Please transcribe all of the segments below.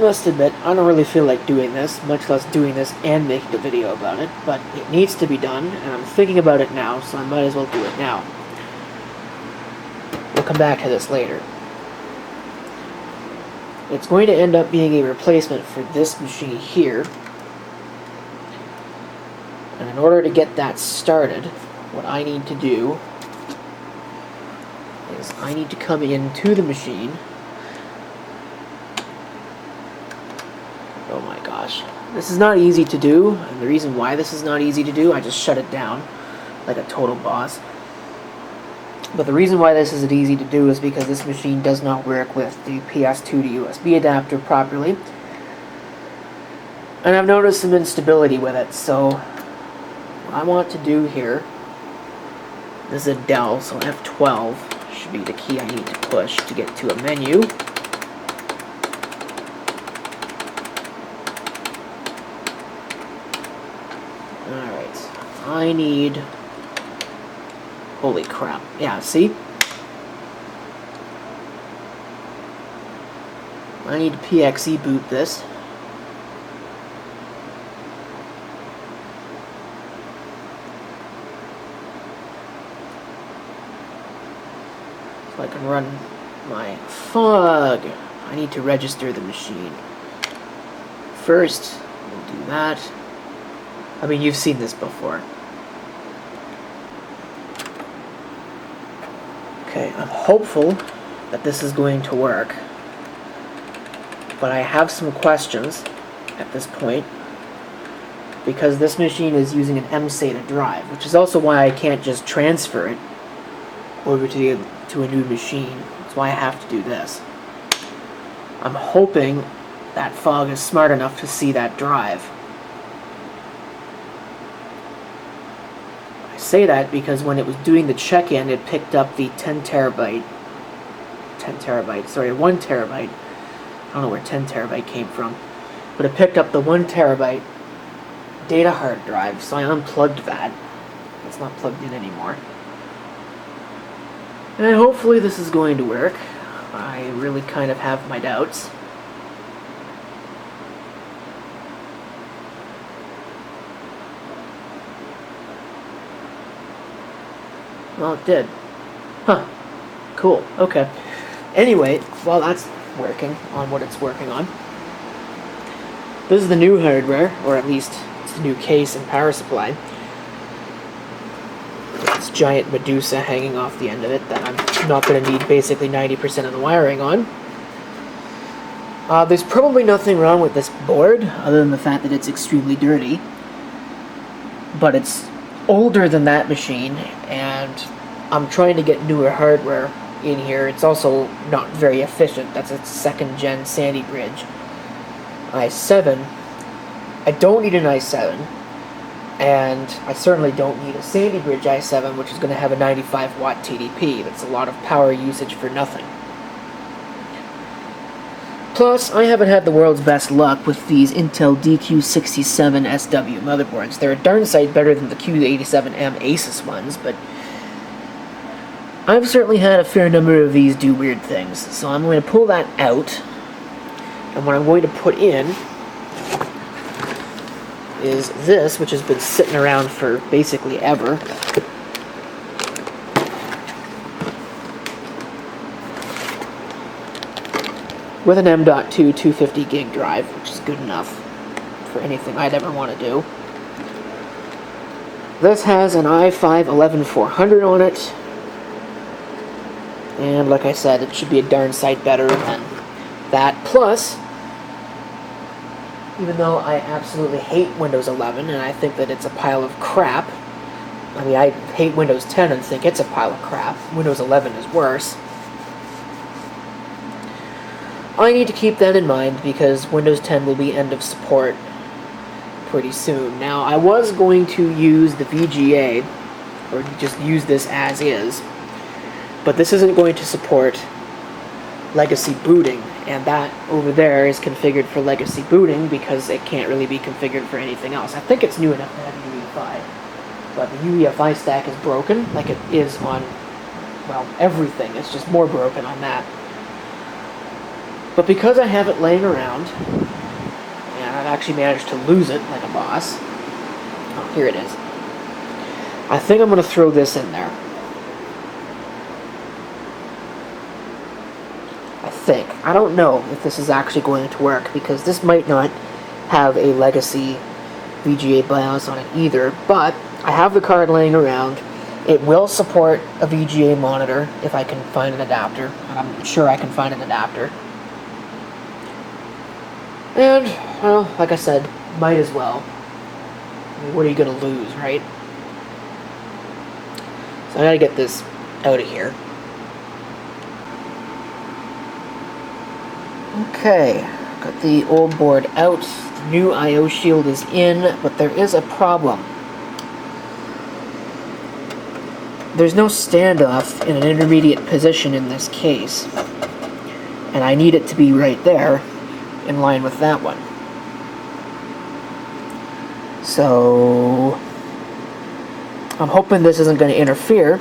must admit, I don't really feel like doing this, much less doing this and making a video about it, but it needs to be done, and I'm thinking about it now, so I might as well do it now. We'll come back to this later. It's going to end up being a replacement for this machine here. And in order to get that started, what I need to do is I need to come into the machine. Oh my gosh. This is not easy to do, and the reason why this is not easy to do, I just shut it down like a total boss. But the reason why this isn't easy to do is because this machine does not work with the PS2 to USB adapter properly. And I've noticed some instability with it, so what I want to do here, this is a Dell, so F12 should be the key I need to push to get to a menu. Alright, I need... Holy crap. Yeah, see? I need to PXE boot this. So I can run my fog. I need to register the machine. First, we'll do that. I mean, you've seen this before. Okay, I'm hopeful that this is going to work, but I have some questions at this point because this machine is using an mSATA drive, which is also why I can't just transfer it over to a new machine. That's why I have to do this. I'm hoping that fog is smart enough to see that drive. Say that because when it was doing the check-in, it picked up the 1 terabyte. I don't know where 10 terabyte came from, but it picked up the 1 terabyte data hard drive, so I unplugged that. It's not plugged in anymore. And hopefully this is going to work. I really kind of have my doubts. Well, it did. Huh. Cool. Okay. Anyway, while that's working on what it's working on, this is the new hardware, or at least it's the new case and power supply. This giant Medusa hanging off the end of it that I'm not going to need basically 90% of the wiring on. There's probably nothing wrong with this board, other than the fact that it's extremely dirty. But it's older than that machine, and I'm trying to get newer hardware in here. It's also not very efficient. That's a second-gen Sandy Bridge i7. I don't need an i7, and I certainly don't need a Sandy Bridge i7, which is going to have a 95-watt TDP. That's a lot of power usage for nothing. Plus, I haven't had the world's best luck with these Intel DQ67SW motherboards. They're a darn sight better than the Q87M Asus ones, but I've certainly had a fair number of these do weird things. So I'm going to pull that out, and what I'm going to put in is this, which has been sitting around for basically ever. With an M.2 250 gig drive, which is good enough for anything I'd ever want to do. This has an i5 11400 on it, and like I said, it should be a darn sight better than that. Plus, even though I absolutely hate Windows 11 and I think that it's a pile of crap, I mean, I hate Windows 10 and think it's a pile of crap. Windows 11 is worse. I need to keep that in mind because Windows 10 will be end of support pretty soon. Now, I was going to use the VGA, or just use this as is, but this isn't going to support legacy booting, and that over there is configured for legacy booting because it can't really be configured for anything else. I think it's new enough to have UEFI, but the UEFI stack is broken, like it is on, well, everything. It's just more broken on that. But because I have it laying around, and I've actually managed to lose it like a boss. Oh, here it is. I think I'm going to throw this in there. I think. I don't know if this is actually going to work, because this might not have a legacy VGA BIOS on it either, but I have the card laying around. It will support a VGA monitor if I can find an adapter, and I'm sure I can find an adapter. And, well, like I said, might as well. I mean, what are you going to lose, right? So I gotta get this out of here. Okay, got the old board out. The new I/O shield is in, but there is a problem. There's no standoff in an intermediate position in this case, and I need it to be right there, in line with that one. So I'm hoping this isn't going to interfere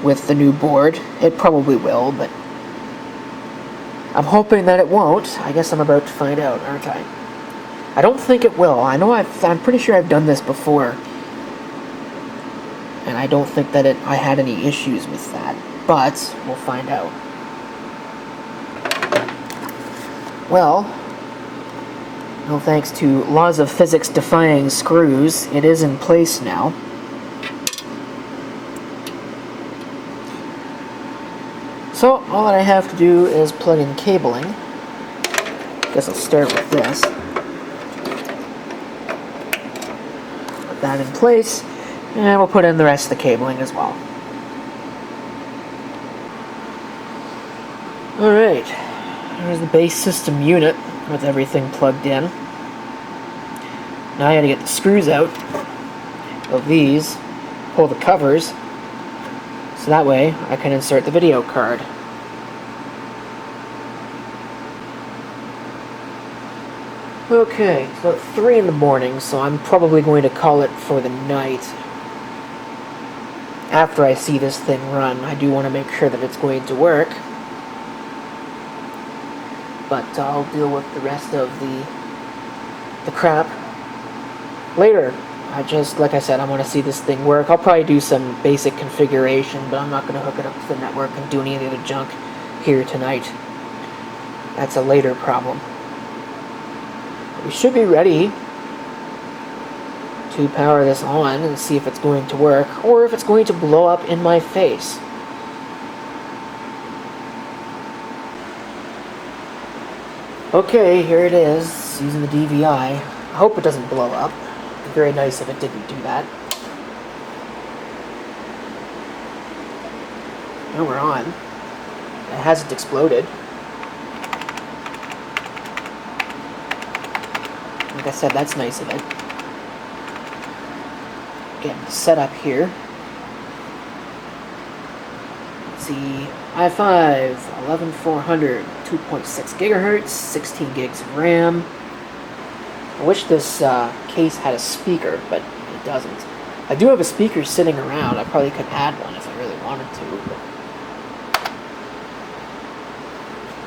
with the new board. It probably will, but I'm hoping that it won't. I guess I'm about to find out, aren't I? I don't think it will. I'm pretty sure I've done this before, and I don't think that I had any issues with that, but we'll find out. Well, no thanks to laws of physics defying screws, it is in place now. So, all that I have to do is plug in cabling. Guess I'll start with this. Put that in place, and we'll put in the rest of the cabling as well. Alright, there's the base system unit with everything plugged in. Now I gotta get the screws out of these, pull the covers, so that way I can insert the video card. Okay, it's about 3 in the morning, so I'm probably going to call it for the night. After I see this thing run, I do want to make sure that it's going to work. But I'll deal with the rest of the crap later. Like I said, I want to see this thing work. I'll probably do some basic configuration, but I'm not going to hook it up to the network and do any of the other junk here tonight. That's a later problem. We should be ready to power this on and see if it's going to work, or if it's going to blow up in my face. Okay, here it is, using the DVI. I hope it doesn't blow up. It'd be very nice if it didn't do that. Now we're on. It hasn't exploded. Like I said, that's nice of it. Getting set up here. Let's see. i5, 11400, 2.6 gigahertz, 16 gigs of RAM. I wish this case had a speaker, but it doesn't. I do have a speaker sitting around. I probably could add one if I really wanted to. But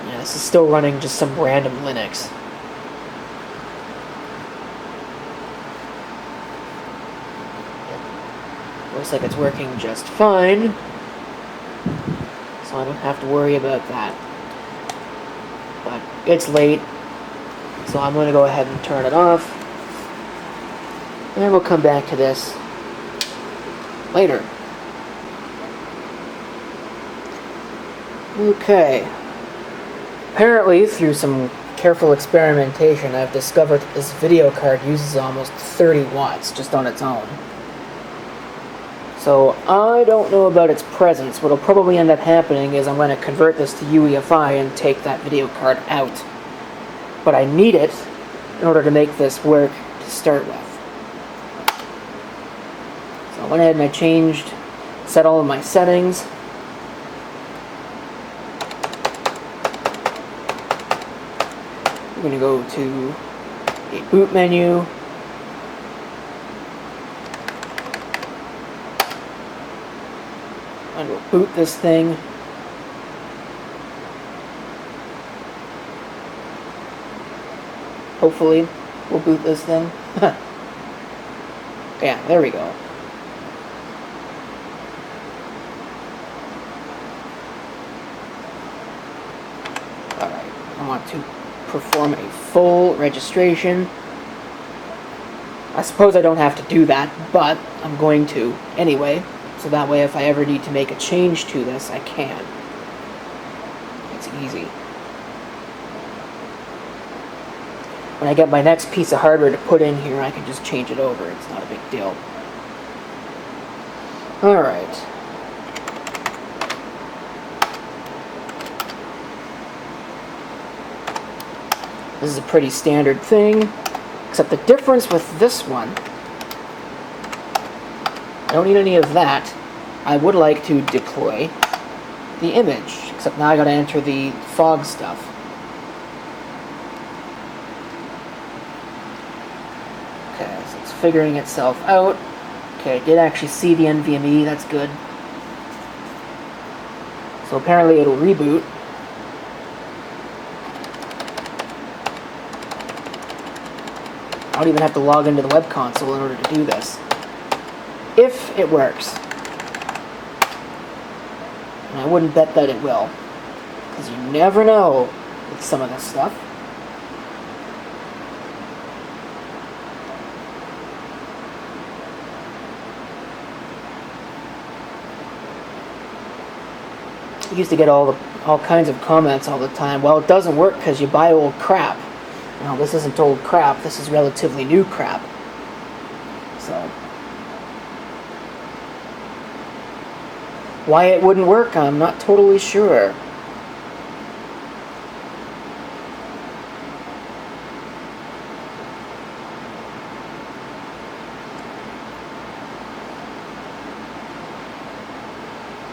yeah, this is still running just some random Linux. Looks like it's working just fine, so I don't have to worry about that. But it's late, so I'm going to go ahead and turn it off, and we'll come back to this later. Okay. Apparently, through some careful experimentation, I've discovered that this video card uses almost 30 watts just on its own. So I don't know about its presence. What'll probably end up happening is I'm going to convert this to UEFI and take that video card out. But I need it in order to make this work to start with. So I went ahead and I set all of my settings. We're going to go to a boot menu. And we'll boot this thing. hopefully, will boot this thing. Yeah, there we go. Alright, I want to perform a full registration. I suppose I don't have to do that, but I'm going to anyway, so that way if I ever need to make a change to this, I can. It's easy. When I get my next piece of hardware to put in here, I can just change it over. It's not a big deal. Alright. This is a pretty standard thing, except the difference with this one, I don't need any of that. I would like to deploy the image, except now I gotta enter the fog stuff. Okay, so it's figuring itself out. Okay, I did actually see the NVMe, that's good. So apparently it'll reboot. I don't even have to log into the web console in order to do this. If it works. And I wouldn't bet that it will. Because you never know with some of this stuff. I used to get all kinds of comments all the time. Well, it doesn't work because you buy old crap. No, this isn't old crap. This is relatively new crap. So, why it wouldn't work, I'm not totally sure.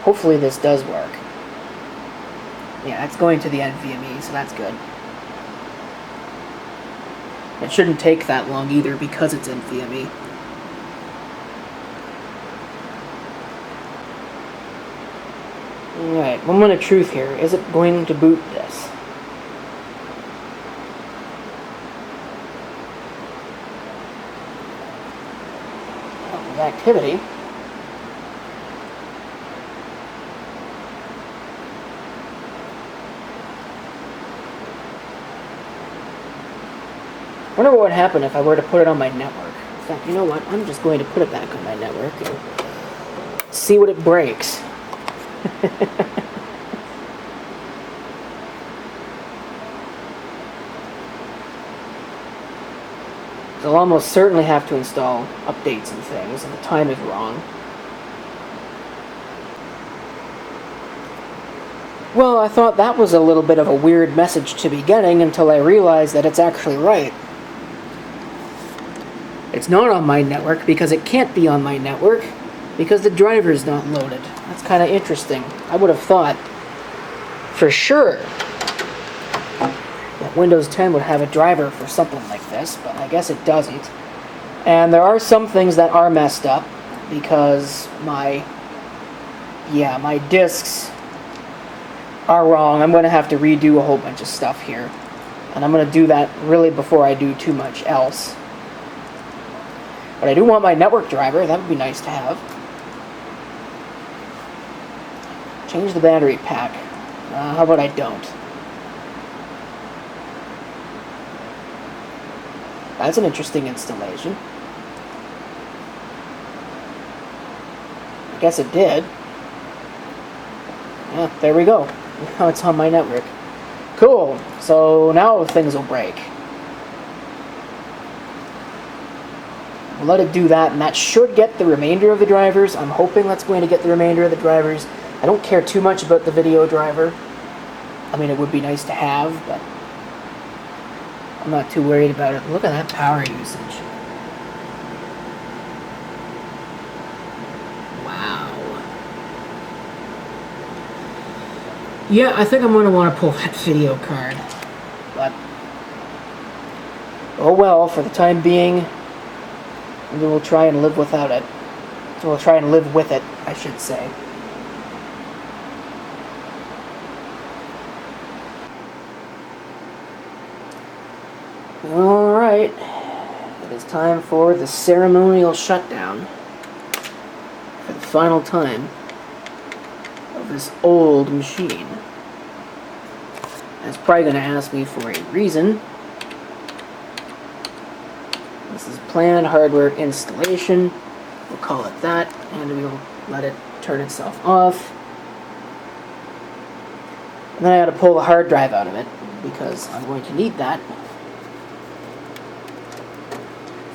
Hopefully this does work. Yeah, it's going to the NVMe, so that's good. It shouldn't take that long either because it's NVMe. Alright, moment of truth here. Is it going to boot this? Oh, there's activity. I wonder what would happen if I were to put it on my network. In fact, you know what? I'm just going to put it back on my network and see what it breaks. I'll almost certainly have to install updates and things, and the time is wrong. Well, I thought that was a little bit of a weird message to be getting until I realized that it's actually right. It's not on my network because it can't be on my network because the driver's not loaded. That's kind of interesting. I would have thought for sure that Windows 10 would have a driver for something like this, but I guess it doesn't. And there are some things that are messed up because my disks are wrong. I'm going to have to redo a whole bunch of stuff here. And I'm going to do that really before I do too much else. But I do want my network driver. That would be nice to have. Change the battery pack. How about I don't? That's an interesting installation. I guess it did. Yeah, there we go. Now it's on my network. Cool. So now things will break. We'll let it do that, and that should get the remainder of the drivers. I'm hoping that's going to get the remainder of the drivers. I don't care too much about the video driver. I mean, it would be nice to have, but I'm not too worried about it. Look at that power usage. Wow. Yeah, I think I'm going to want to pull that video card. But, oh well, for the time being, maybe we'll try and live without it. So we'll try and live with it, I should say. Alright, it is time for the ceremonial shutdown for the final time of this old machine. And it's probably going to ask me for a reason. This is planned hardware installation. We'll call it that, and we'll let it turn itself off. And then I got to pull the hard drive out of it, because I'm going to need that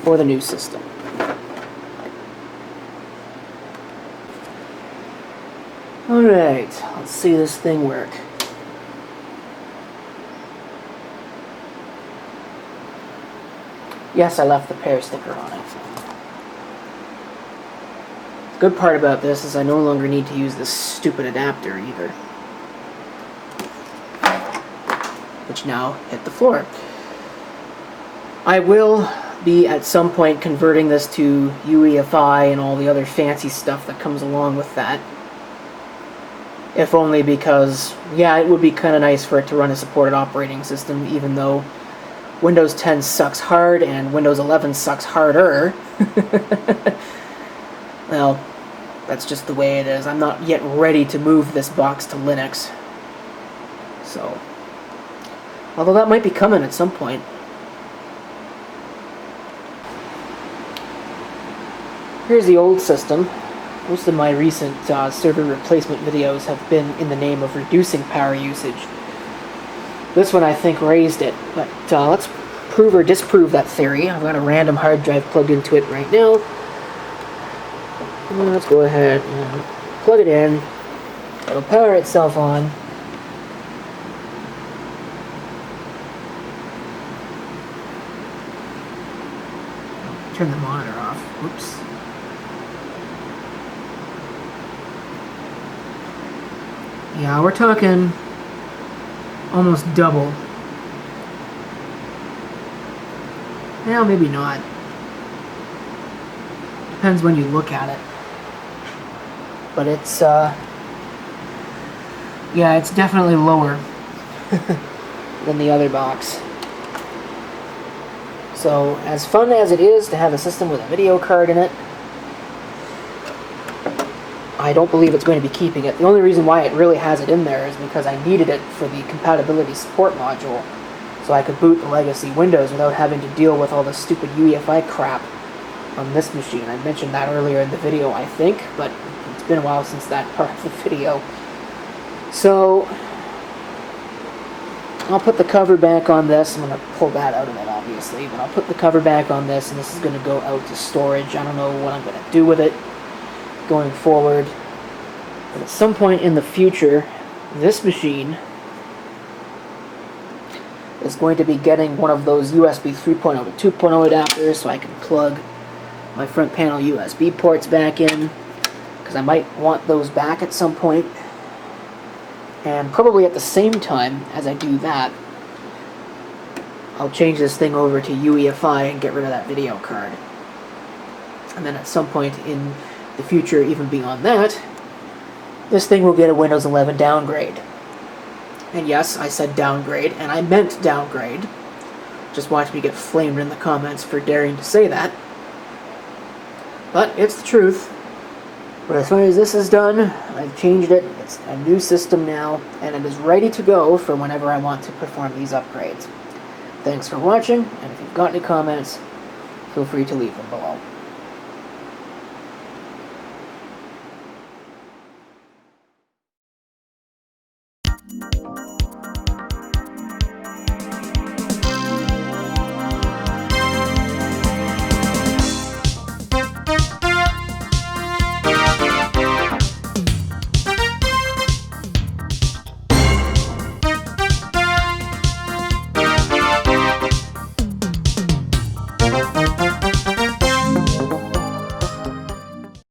for the new system. Alright, let's see this thing work. Yes, I left the pair sticker on it. The good part about this is I no longer need to use this stupid adapter either. Which now hit the floor. I will be at some point converting this to UEFI and all the other fancy stuff that comes along with that. If only because, yeah, it would be kind of nice for it to run a supported operating system, even though Windows 10 sucks hard and Windows 11 sucks harder. Well, that's just the way it is. I'm not yet ready to move this box to Linux. So, although that might be coming at some point. Here's the old system. Most of my recent server replacement videos have been in the name of reducing power usage. This one, I think, raised it, but let's prove or disprove that theory. I've got a random hard drive plugged into it right now. Let's go ahead and plug it in. It'll power itself on. Turn the monitor off. Whoops. Yeah, we're talking almost double. Well, maybe not. Depends when you look at it. But it's, yeah, it's definitely lower than the other box. So, as fun as it is to have a system with a video card in it, I don't believe it's going to be keeping it. The only reason why it really has it in there is because I needed it for the compatibility support module, so I could boot the legacy Windows without having to deal with all the stupid UEFI crap on this machine. I mentioned that earlier in the video, I think, but it's been a while since that part of the video. So, I'll put the cover back on this. I'm going to pull that out of it, obviously, but I'll put the cover back on this, and this is going to go out to storage. I don't know what I'm going to do with it going forward. But at some point in the future, this machine is going to be getting one of those USB 3.0 to 2.0 adapters, so I can plug my front panel USB ports back in, because I might want those back at some point. And probably at the same time as I do that, I'll change this thing over to UEFI and get rid of that video card. And then at some point in the future, even beyond that, this thing will get a Windows 11 downgrade. And yes, I said downgrade, and I meant downgrade. Just watch me get flamed in the comments for daring to say that. But it's the truth. But as soon as this is done, I've changed it. It's a new system now, and it is ready to go for whenever I want to perform these upgrades. Thanks for watching, and if you've got any comments, feel free to leave them below.